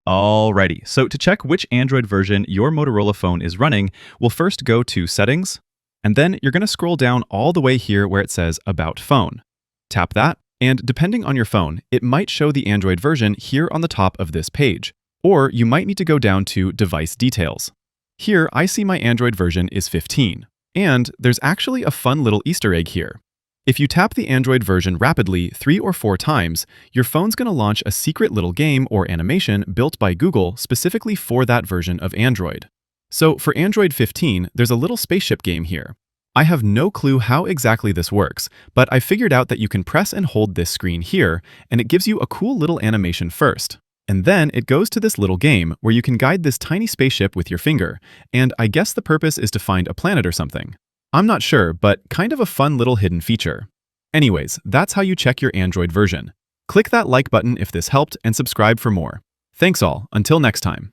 Alrighty, so to check which Android version your Motorola phone is running, we'll first go to Settings, and then you're going to scroll down all the way here where it says About Phone. Tap that, and depending on your phone, it might show the Android version here on the top of this page, or you might need to go down to Device Details. Here, I see my Android version is 15, and there's actually a fun little Easter egg here. If you tap the Android version rapidly 3 or 4 times, your phone's going to launch a secret little game or animation built by Google specifically for that version of Android. So for Android 15, there's a little spaceship game here. I have no clue how exactly this works, but I figured out that you can press and hold this screen here, and it gives you a cool little animation first. And then it goes to this little game where you can guide this tiny spaceship with your finger, and I guess the purpose is to find a planet or something. I'm not sure, but kind of a fun little hidden feature. Anyways, that's how you check your Android version. Click that like button if this helped and subscribe for more. Thanks all, until next time.